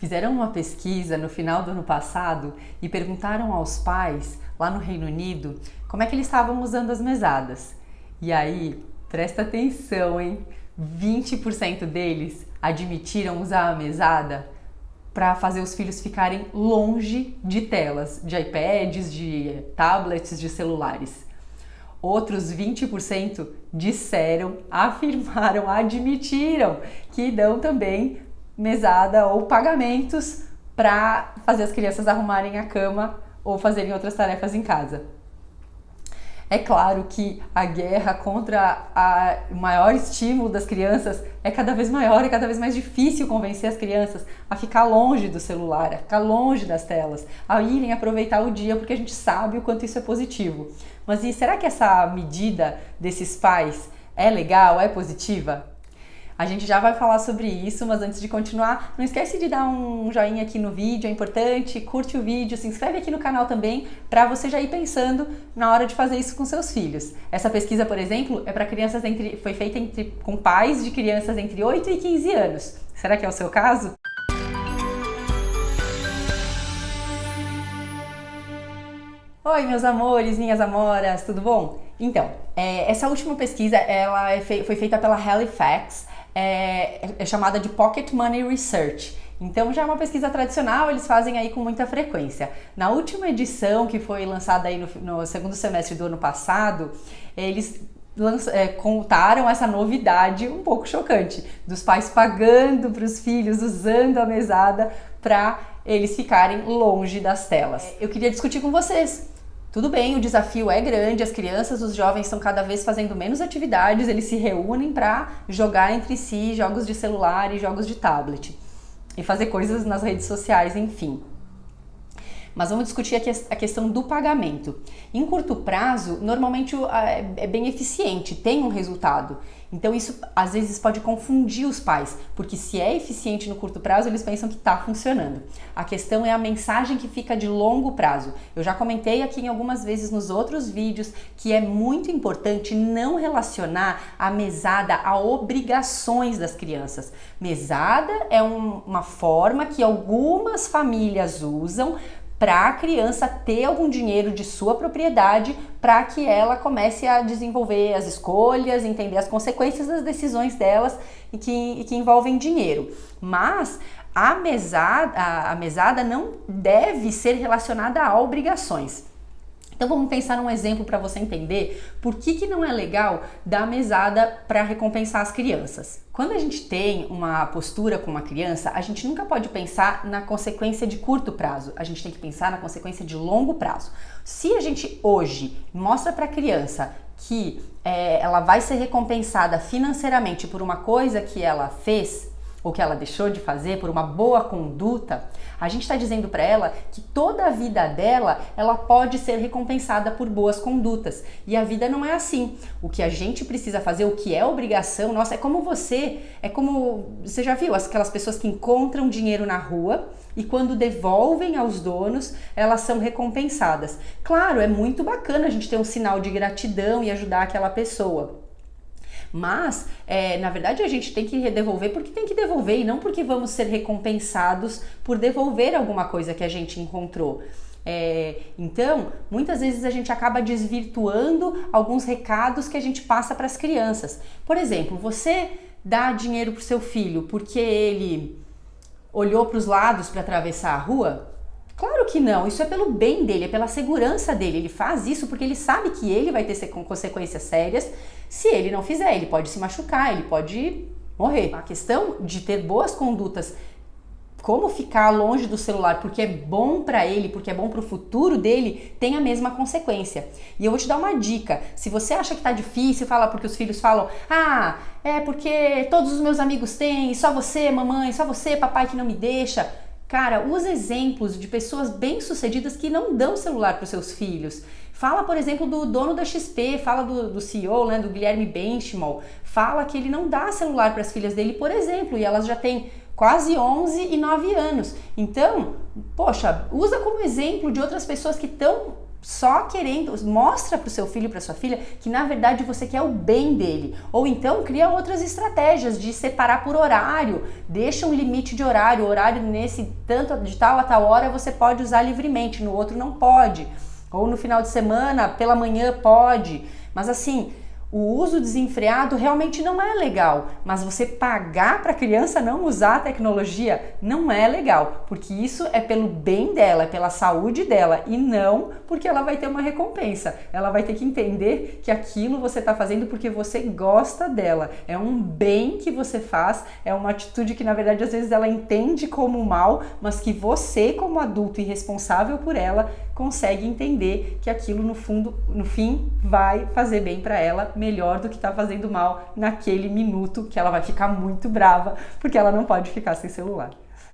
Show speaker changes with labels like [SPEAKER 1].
[SPEAKER 1] Fizeram uma pesquisa no final do ano passado e perguntaram aos pais, lá no Reino Unido, como é que eles estavam usando as mesadas. E aí, presta atenção, hein? 20% deles admitiram usar a mesada para fazer os filhos ficarem longe de telas, de iPads, de tablets, de celulares. Outros 20% disseram, afirmaram, admitiram que dão também mesada ou pagamentos para fazer as crianças arrumarem a cama ou fazerem outras tarefas em casa. É claro que a guerra contra o maior estímulo das crianças é cada vez maior, é cada vez mais difícil convencer as crianças a ficar longe do celular, a ficar longe das telas, a irem aproveitar o dia, porque a gente sabe o quanto isso é positivo. Mas e será que essa medida desses pais é legal, é positiva? A gente já vai falar sobre isso, mas antes de continuar, não esquece de dar um joinha aqui no vídeo, é importante, curte o vídeo, se inscreve aqui no canal também, para você já ir pensando na hora de fazer isso com seus filhos. Essa pesquisa, por exemplo, é para crianças foi feita com pais de crianças entre 8 e 15 anos. Será que é o seu caso? Oi, meus amores, minhas amoras, tudo bom? Então, essa última pesquisa foi feita pela Halifax, é chamada de Pocket Money Research. Então já é uma pesquisa tradicional, eles fazem aí com muita frequência. Na última edição, que foi lançada aí no segundo semestre do ano passado, eles contaram essa novidade um pouco chocante, dos pais pagando para os filhos, usando a mesada para eles ficarem longe das telas. Eu queria discutir com vocês. Tudo bem, o desafio é grande, as crianças, os jovens estão cada vez fazendo menos atividades, eles se reúnem para jogar entre si jogos de celular e jogos de tablet e fazer coisas nas redes sociais, enfim. Mas vamos discutir aqui a questão do pagamento. Em curto prazo, normalmente é bem eficiente, tem um resultado. Então isso às vezes pode confundir os pais, porque se é eficiente no curto prazo, eles pensam que está funcionando. A questão é a mensagem que fica de longo prazo. Eu já comentei aqui algumas vezes nos outros vídeos que é muito importante não relacionar a mesada a obrigações das crianças. Mesada é uma forma que algumas famílias usam para a criança ter algum dinheiro de sua propriedade para que ela comece a desenvolver as escolhas, entender as consequências das decisões delas e que envolvem dinheiro. Mas a mesada não deve ser relacionada a obrigações. Então vamos pensar num exemplo para você entender por que não é legal dar mesada para recompensar as crianças. Quando a gente tem uma postura com uma criança, a gente nunca pode pensar na consequência de curto prazo, a gente tem que pensar na consequência de longo prazo. Se a gente hoje mostra para a criança que ela vai ser recompensada financeiramente por uma coisa que ela fez, ou que ela deixou de fazer, por uma boa conduta, a gente está dizendo para ela que toda a vida dela, ela pode ser recompensada por boas condutas. E a vida não é assim. O que a gente precisa fazer, o que é obrigação nossa, é como você já viu, aquelas pessoas que encontram dinheiro na rua e quando devolvem aos donos, elas são recompensadas. Claro, é muito bacana a gente ter um sinal de gratidão e ajudar aquela pessoa. Mas, na verdade, a gente tem que devolver porque tem que devolver e não porque vamos ser recompensados por devolver alguma coisa que a gente encontrou. Então, muitas vezes a gente acaba desvirtuando alguns recados que a gente passa para as crianças. Por exemplo, você dá dinheiro para o seu filho porque ele olhou para os lados para atravessar a rua? Claro que não, isso é pelo bem dele, é pela segurança dele. Ele faz isso porque ele sabe que ele vai ter consequências sérias se ele não fizer. Ele pode se machucar, ele pode morrer. A questão de ter boas condutas, como ficar longe do celular porque é bom para ele, porque é bom para o futuro dele, tem a mesma consequência. E eu vou te dar uma dica. Se você acha que tá difícil, fala porque os filhos falam: ah, é porque todos os meus amigos têm, só você, mamãe, só você, papai que não me deixa. Cara, usa exemplos de pessoas bem-sucedidas que não dão celular para os seus filhos. Fala, por exemplo, do dono da XP, fala do CEO, né, do Guilherme Benchimol. Fala que ele não dá celular para as filhas dele, por exemplo, e elas já têm quase 11 e 9 anos. Então, poxa, usa como exemplo de outras pessoas que estão só querendo, mostra para o seu filho e para sua filha que na verdade você quer o bem dele. Ou então cria outras estratégias de separar por horário, deixa um limite de horário, nesse tanto de tal a tal hora você pode usar livremente, no outro não pode. Ou no final de semana, pela manhã pode. Mas assim, o uso desenfreado realmente não é legal, mas você pagar para a criança não usar a tecnologia não é legal, porque isso é pelo bem dela, é pela saúde dela e não porque ela vai ter uma recompensa. Ela vai ter que entender que aquilo você está fazendo porque você gosta dela, é um bem que você faz, é uma atitude que na verdade às vezes ela entende como mal, mas que você como adulto e responsável por ela consegue entender que aquilo no fundo, no fim, vai fazer bem para ela, melhor do que tá fazendo mal naquele minuto que ela vai ficar muito brava porque ela não pode ficar sem celular.